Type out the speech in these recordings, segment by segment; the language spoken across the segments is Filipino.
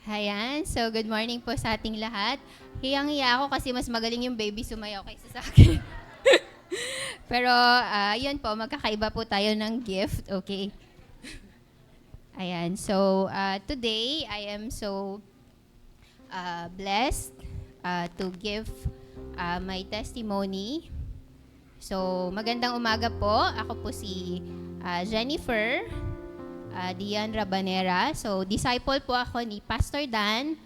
Ayan, so good morning po sa ating lahat. Hiyang-hiya ako kasi mas magaling yung baby sumayaw kaysa sa akin. Pero yun po, magkakaiba po tayo ng gift, okay? Ayan, so today I am so blessed to give my testimony. So magandang umaga po, ako po si Jennifer Dian Rabanera. So, disciple po ako ni Pastor Dan,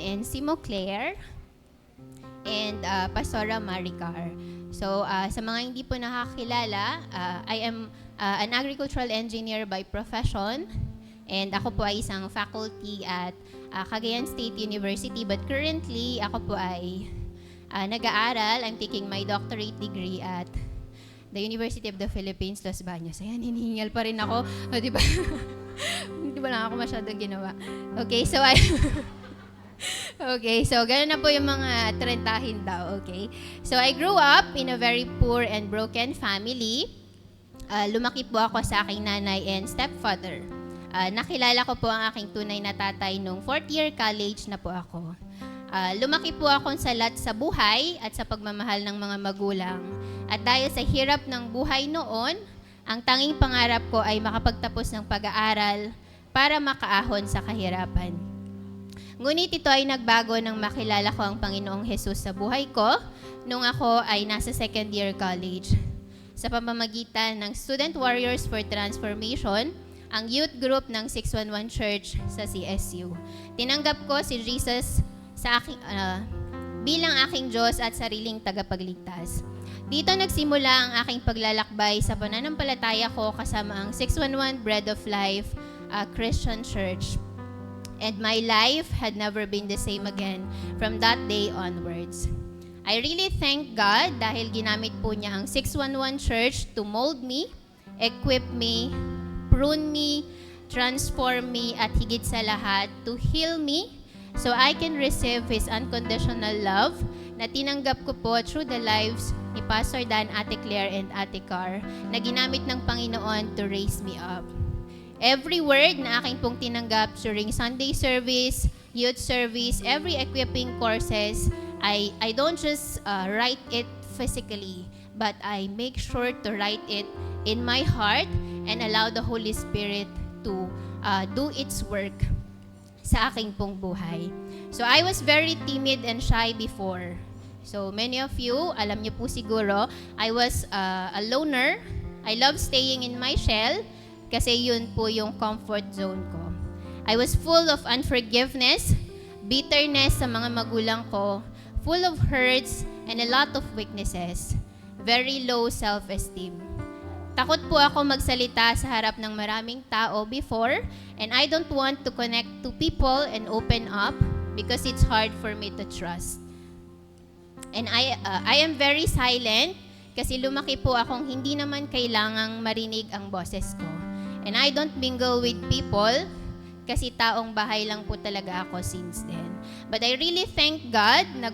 and Simo Claire, and Pastora Maricar. So, sa mga hindi po nakakilala, I am an agricultural engineer by profession, and ako po ay isang faculty at Cagayan State University, but currently, ako po ay nag-aaral. I'm taking my doctorate degree at the University of the Philippines, Los Baños. Ayan, hinihingal pa rin ako. O, di ba? Di ba lang ako masyadong ginawa? Okay, so okay, so gano'n na po yung mga trentahin daw, okay? So I grew up in a very poor and broken family. Lumaki po ako sa aking nanay and stepfather. Nakilala ko po ang aking tunay na tatay nung 4th year college na po ako. Lumaki po akong salat sa buhay at sa pagmamahal ng mga magulang. At dahil sa hirap ng buhay noon, ang tanging pangarap ko ay makapagtapos ng pag-aaral para makaahon sa kahirapan. Ngunit ito ay nagbago nang makilala ko ang Panginoong Jesus sa buhay ko nung ako ay nasa 2nd year college. Sa pamamagitan ng Student Warriors for Transformation, ang youth group ng 611 Church sa CSU. Tinanggap ko si Jesus sa aking, bilang aking Diyos at sariling tagapagligtas. Dito nagsimula ang aking paglalakbay sa pananampalataya ko kasama ang 611 Bread of Life Christian Church. And my life had never been the same again from that day onwards. I really thank God dahil ginamit po niya ang 611 Church to mold me, equip me, prune me, transform me, at higit sa lahat, to heal me so I can receive His unconditional love na tinanggap ko po through the lives ni Pastor Dan, Ate Claire, and Ate Car na ginamit ng Panginoon to raise me up. Every word na aking pong tinanggap during Sunday service, youth service, every equipping courses, I don't just write it physically, but I make sure to write it in my heart and allow the Holy Spirit to do its work sa aking pong buhay. So I was very timid and shy before. So many of you, alam niyo po siguro, I was a loner. I love staying in my shell kasi yun po yung comfort zone ko. I was full of unforgiveness, bitterness sa mga magulang ko, full of hurts and a lot of weaknesses. Very low self-esteem. Takot po ako magsalita sa harap ng maraming tao before, and I don't want to connect to people and open up because it's hard for me to trust. And I am very silent kasi lumaki po akong hindi naman kailangang marinig ang boses ko. And I don't mingle with people kasi taong bahay lang po talaga ako since then. But I really thank God na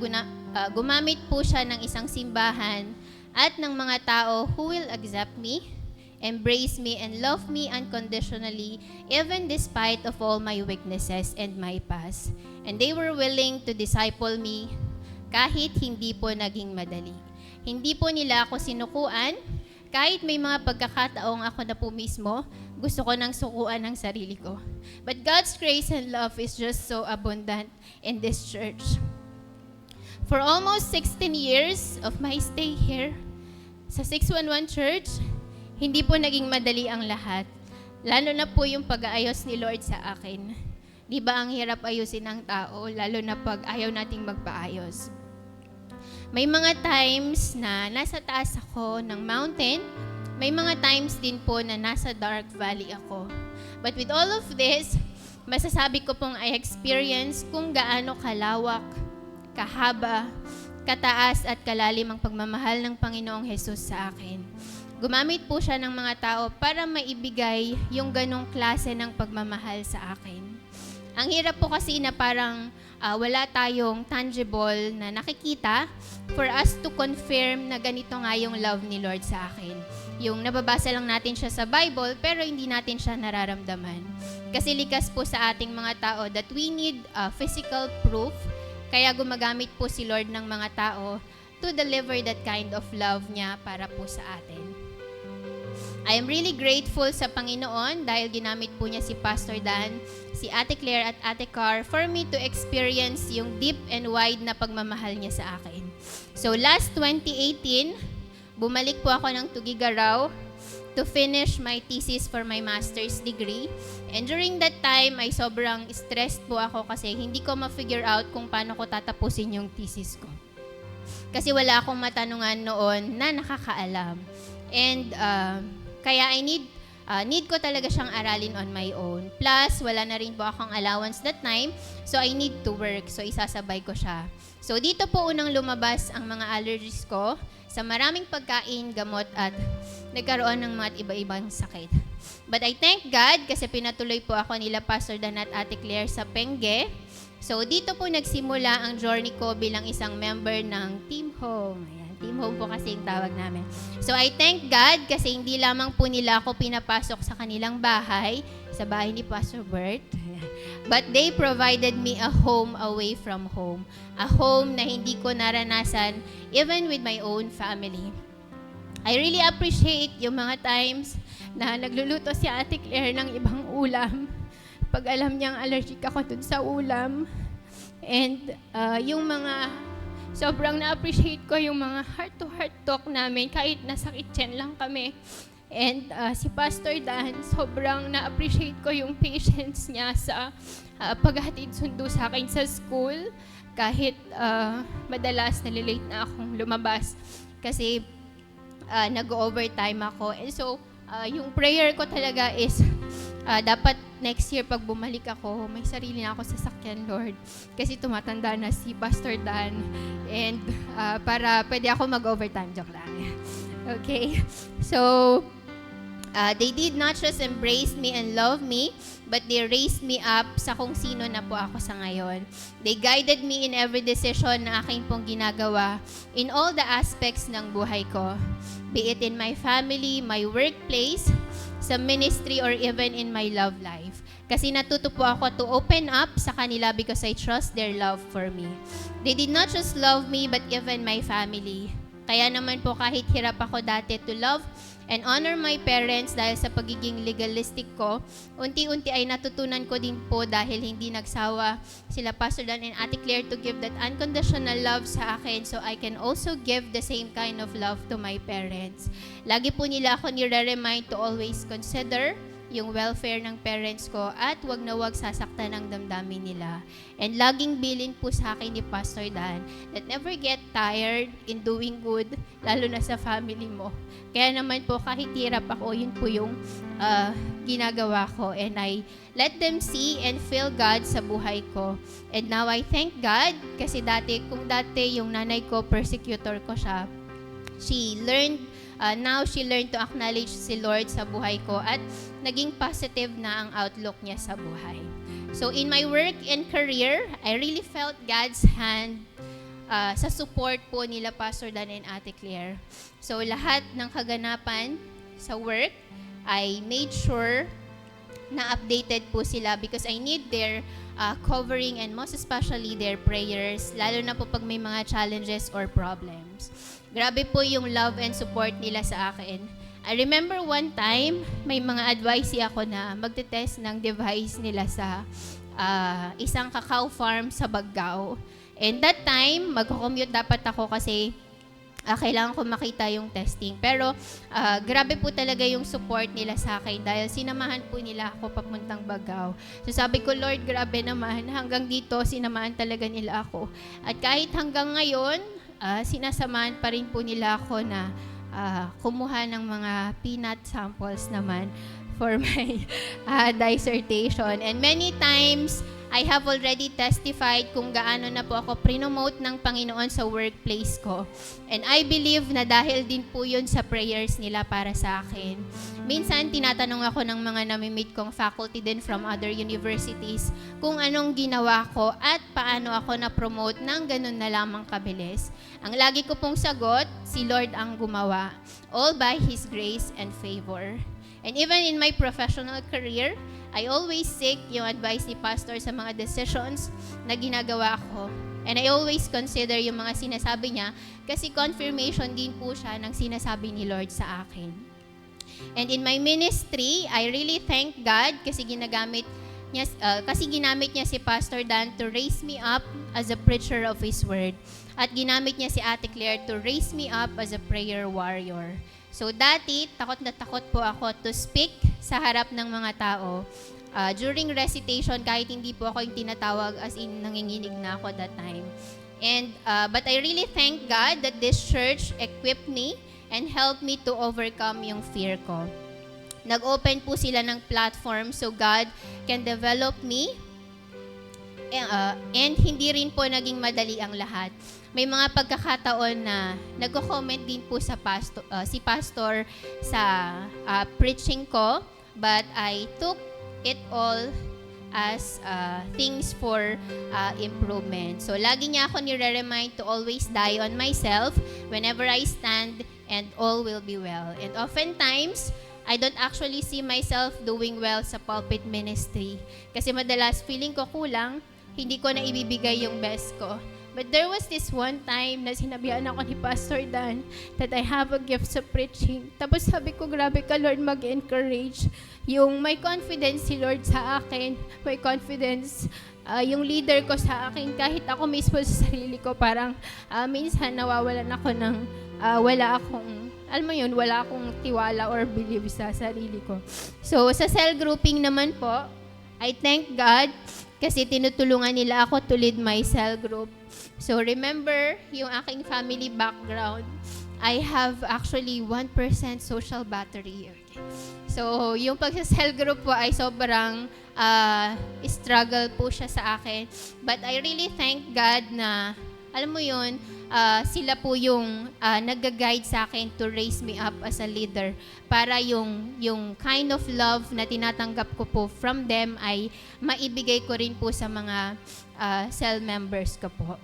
gumamit po siya ng isang simbahan at ng mga tao who will accept me, embrace me, and love me unconditionally even despite of all my weaknesses and my past. And they were willing to disciple me kahit hindi po naging madali. Hindi po nila ako sinukuan, kahit may mga pagkakataong ako na po mismo, gusto ko nang sukuan ang sarili ko. But God's grace and love is just so abundant in this church. For almost 16 years of my stay here sa 611 Church, hindi po naging madali ang lahat. Lalo na po yung pag-aayos ni Lord sa akin. Di ba ang hirap ayusin ng tao, lalo na pag ayaw nating magpaayos. May mga times na nasa taas ako ng mountain, may mga times din po na nasa dark valley ako. But with all of this, masasabi ko pong I experience kung gaano kalawak, kahaba, kataas at kalalim ang pagmamahal ng Panginoong Jesus sa akin. Gumamit po siya ng mga tao para maibigay yung ganong klase ng pagmamahal sa akin. Ang hirap po kasi na parang wala tayong tangible na nakikita for us to confirm na ganito nga yung love ni Lord sa akin. yung nababasa lang natin siya sa Bible pero hindi natin siya nararamdaman. Kasi likas po sa ating mga tao that we need physical proof, kaya gumagamit po si Lord ng mga tao to deliver that kind of love niya para po sa atin. I am really grateful sa Panginoon dahil ginamit po niya si Pastor Dan, si Ate Claire at Ate Car for me to experience yung deep and wide na pagmamahal niya sa akin. So last 2018, bumalik po ako ng Tugigaraw to finish my thesis for my master's degree. And during that time, ay sobrang stressed po ako kasi hindi ko ma-figure out kung paano ko tatapusin yung thesis ko. Kasi wala akong matanungan noon na nakakaalam. And kaya need ko talaga siyang aralin on my own. Plus, wala na rin po akong allowance that time, so I need to work. So, isasabay ko siya. So, dito po unang lumabas ang mga allergies ko sa maraming pagkain, gamot, at nagkaroon ng mga iba-ibang sakit. But I thank God kasi pinatuloy po ako nila Pastor Dan at Ate Claire sa Penge. So, dito po nagsimula ang journey ko bilang isang member ng Team Home. Ayan. Team Home po kasi yung tawag namin. So, I thank God kasi hindi lamang po nila ako pinapasok sa kanilang bahay, sa bahay ni Pastor Bert, but they provided me a home away from home. A home na hindi ko naranasan even with my own family. I really appreciate yung mga times na nagluluto si Ate Claire ng ibang ulam pag alam niyang allergic ako dun sa ulam. And yung mga sobrang na-appreciate ko yung mga heart-to-heart talk namin kahit nasa kitchen lang kami. And si Pastor Dan, sobrang na-appreciate ko yung patience niya sa paghatid sundo sa akin sa school kahit madalas nalilate na akong lumabas kasi nag-overtime ako. And so, yung prayer ko talaga is dapat next year pag bumalik ako, may sarili na ako sa sasakyan, Lord. Kasi tumatanda na si Pastor Dan. And para pwede ako mag-overtime. Joke lang. Okay? So, they did not just embrace me and love me, but they raised me up sa kung sino na po ako sa ngayon. They guided me in every decision na aking pong ginagawa in all the aspects ng buhay ko. Be it in my family, my workplace, sa ministry, or even in my love life. Kasi natuto po ako to open up sa kanila because I trust their love for me. They did not just love me, but even my family. Kaya naman po kahit hirap ako dati to love and honor my parents dahil sa pagiging legalistic ko, unti-unti ay natutunan ko din po dahil hindi nagsawa sila Pastor Dan and Ate Claire to give that unconditional love sa akin so I can also give the same kind of love to my parents. Lagi po nila ako nire-remind to always consider yung welfare ng parents ko at wag na wag sasaktan ang damdamin nila. And laging bilin po sa akin ni Pastor Dan that never get tired in doing good, lalo na sa family mo. Kaya naman po kahit hirap ako, yun po yung ginagawa ko. And I let them see and feel God sa buhay ko. And now I thank God kasi kung dati yung nanay ko, persecutor ko siya, now she learned to acknowledge si Lord sa buhay ko at naging positive na ang outlook niya sa buhay. So in my work and career, I really felt God's hand sa support po nila Pastor Dan and Ate Claire. So lahat ng kaganapan sa work, I made sure na updated po sila because I need their covering and most especially their prayers, lalo na po pag may mga challenges or problems. Grabe po yung love and support nila sa akin. I remember one time, may mga advice ako na magte-test ng device nila sa isang cacao farm sa Baggao. And that time, mag-commute dapat ako kasi kailangan ko makita yung testing. Pero grabe po talaga yung support nila sa akin dahil sinamahan po nila ako papuntang Baggao. So sabi ko, Lord, grabe naman. Hanggang dito, sinamahan talaga nila ako. At kahit hanggang ngayon, sinasamahan pa rin po nila ako na kumuha ng mga peanut samples naman for my dissertation. And many times, I have already testified kung gaano na po ako prinomote ng Panginoon sa workplace ko. And I believe na dahil din po yun sa prayers nila para sa akin. Minsan, tinatanong ako ng mga namimit kong faculty din from other universities kung anong ginawa ko at paano ako na-promote ng ganun na lamang kabilis. Ang lagi ko pong sagot, si Lord ang gumawa. All by His grace and favor. And even in my professional career, I always seek yung advice ni Pastor sa mga decisions na ginagawa ko. And I always consider yung mga sinasabi niya kasi confirmation din po siya ng sinasabi ni Lord sa akin. And in my ministry, I really thank God kasi ginamit niya si Pastor Dan to raise me up as a preacher of His Word. At ginamit niya si Ate Claire to raise me up as a prayer warrior. So dati, takot na takot po ako to speak sa harap ng mga tao. During recitation, kahit hindi po ako yung tinatawag as in nanginginig na ako that time. And but I really thank God that this church equipped me and helped me to overcome yung fear ko. Nag-open po sila ng platform so God can develop me. And hindi rin po naging madali ang lahat. May mga pagkakataon na nagko-comment din po si pastor sa preaching ko, but I took it all as things for improvement. So lagi niya ako nire-remind to always die on myself whenever I stand, and all will be well. And oftentimes, I don't actually see myself doing well sa pulpit ministry. Kasi madalas feeling ko kulang, hindi ko na ibibigay yung best ko. But there was this one time na sinabihan ako ni Pastor Dan that I have a gift sa preaching. Tapos sabi ko, grabe ka Lord mag-encourage. Yung may confidence si Lord sa akin, may confidence yung leader ko sa akin. Kahit ako mismo sa sarili ko, parang minsan nawawalan ako ng wala akong tiwala or believe sa sarili ko. So sa cell grouping naman po, I thank God kasi tinutulungan nila ako to lead my cell group. So remember, yung aking family background, I have actually 1% social battery. Okay. So yung pagsa-cell group po ay sobrang struggle po siya sa akin. But I really thank God na, alam mo yun, sila po yung nag-guide sa akin to raise me up as a leader para yung kind of love na tinatanggap ko po from them ay maibigay ko rin po sa mga cell members ko po.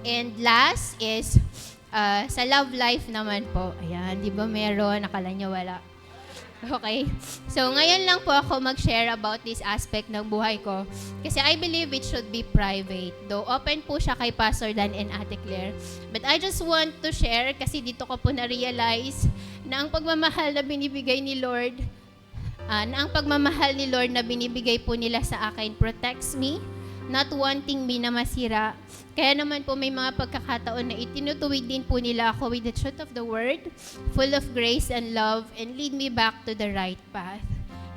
And last is sa love life naman po. Ayan, di ba meron? Akala nyo wala. Okay? So, ngayon lang po ako mag-share about this aspect ng buhay ko. Kasi I believe it should be private. Though open po siya kay Pastor Dan and Ate Claire. But I just want to share kasi dito ko po na-realize na ang pagmamahal na binibigay ni Lord, na binibigay po nila sa akin protects me, not wanting me na masira. Kaya naman po may mga pagkakataon na itinutuwid din po nila ako with the truth of the word, full of grace and love, and lead me back to the right path.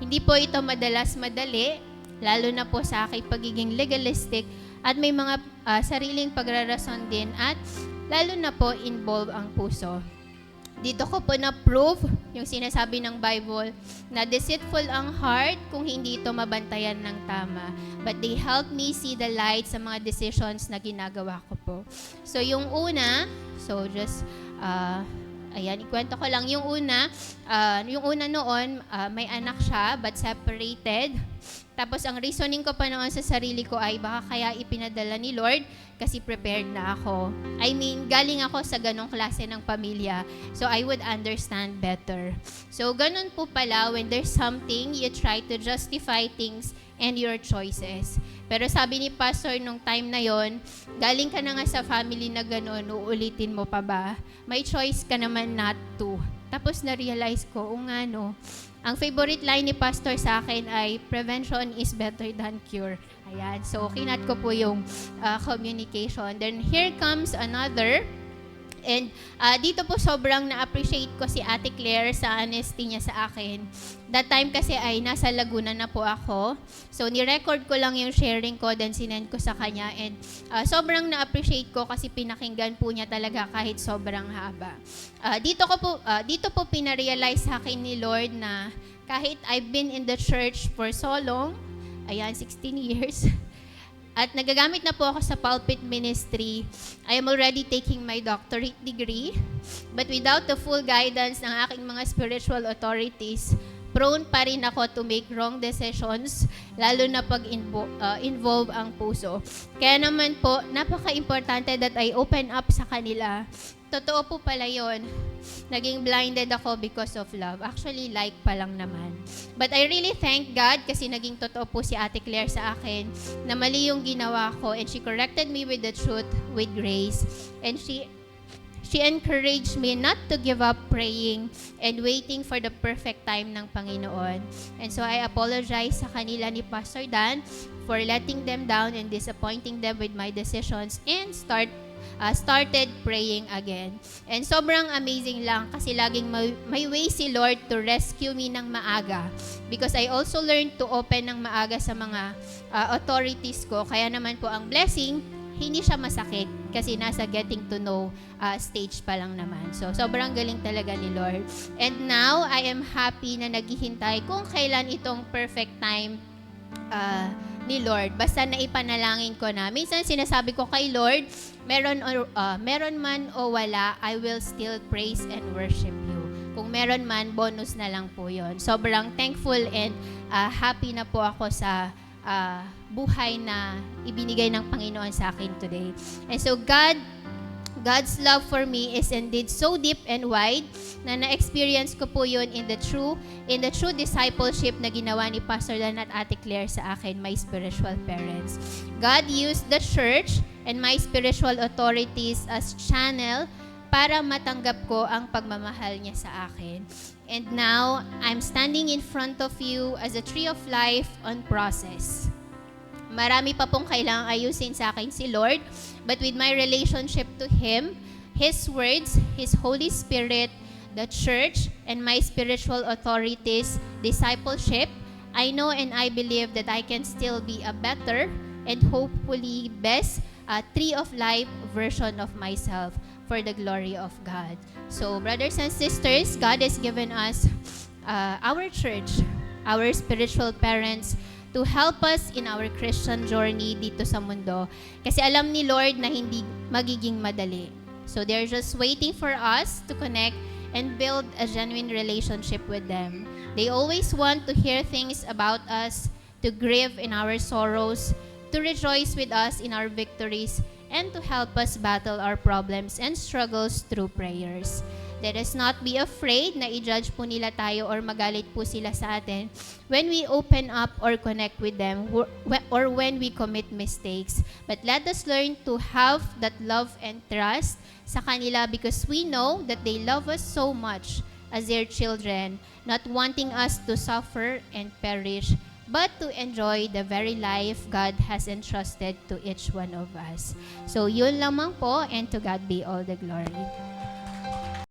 Hindi po ito madalas madali, lalo na po sa aking pagiging legalistic, at may mga sariling pagrarason din, at lalo na po involve ang puso. Dito ko po na-prove yung sinasabi ng Bible na deceitful ang heart kung hindi ito mabantayan ng tama. But they help me see the light sa mga decisions na ginagawa ko po. So yung una, ikwento ko lang. Yung una noon, may anak siya but separated. Tapos ang reasoning ko pa noon sa sarili ko ay baka kaya ipinadala ni Lord kasi prepared na ako. I mean, galing ako sa ganong klase ng pamilya. So I would understand better. So ganun po pala, when there's something, you try to justify things and your choices. Pero sabi ni Pastor nung time na yon, galing ka na nga sa family na gano'n, uulitin mo pa ba? May choice ka naman not to. Tapos na-realize ko, ang favorite line ni Pastor sa akin ay, prevention is better than cure. Ayan, so kinat ko po yung communication. Then here comes another. And dito po sobrang na-appreciate ko si Ate Claire sa honesty niya sa akin. That time kasi ay nasa Laguna na po ako. So ni-record ko lang yung sharing ko, then sinend ko sa kanya. And sobrang na-appreciate ko kasi pinakinggan po niya talaga kahit sobrang haba. Dito po pinarealize sa akin ni Lord na kahit I've been in the church for so long, 16 years, At nagagamit na po ako sa pulpit ministry. I am already taking my doctorate degree. But without the full guidance ng aking mga spiritual authorities, prone pa rin ako to make wrong decisions, lalo na pag involve ang puso. Kaya naman po, napaka-importante that I open up sa kanila. Totoo po pala yun. Naging blinded ako because of love. Actually, like pa lang naman. But I really thank God kasi naging totoo po si Ate Claire sa akin na mali yung ginawa ko, and she corrected me with the truth, with grace. And she encouraged me not to give up praying and waiting for the perfect time ng Panginoon. And so I apologize sa kanila ni Pastor Dan for letting them down and disappointing them with my decisions, and started praying again. And sobrang amazing lang kasi laging may way si Lord to rescue me ng maaga. Because I also learned to open ng maaga sa mga authorities ko. Kaya naman po ang blessing, hindi siya masakit kasi nasa getting to know stage pa lang naman. So, sobrang galing talaga ni Lord. And now, I am happy na naghihintay kung kailan itong perfect time ni Lord. Basta naipanalangin ko na. Minsan sinasabi ko kay Lord, meron man o wala, I will still praise and worship you. Kung meron man, bonus na lang po yon. Sobrang thankful and happy na po ako sa buhay na ibinigay ng Panginoon sa akin today. And so God's love for me is indeed so deep and wide na na-experience ko po yun in the true discipleship na ginawa ni Pastor Dan at Ate Claire sa akin, my spiritual parents. God used the church and my spiritual authorities as channel para matanggap ko ang pagmamahal niya sa akin. And now, I'm standing in front of you as a tree of life on process. Marami pa pong kailangang ayusin sa akin si Lord, but with my relationship to Him, His words, His Holy Spirit, the church, and my spiritual authorities, discipleship, I know and I believe that I can still be a better and hopefully best tree of life version of myself for the glory of God. So, brothers and sisters, God has given us our church, our spiritual parents, to help us in our Christian journey dito sa mundo. Kasi alam ni Lord na hindi magiging madali. So they're just waiting for us to connect and build a genuine relationship with them. They always want to hear things about us, to grieve in our sorrows, to rejoice with us in our victories, and to help us battle our problems and struggles through prayers. Let us not be afraid na i-judge po nila tayo or magalit po sila sa atin when we open up or connect with them or when we commit mistakes. But let us learn to have that love and trust sa kanila because we know that they love us so much as their children, not wanting us to suffer and perish, but to enjoy the very life God has entrusted to each one of us. So yun lamang po, and to God be all the glory.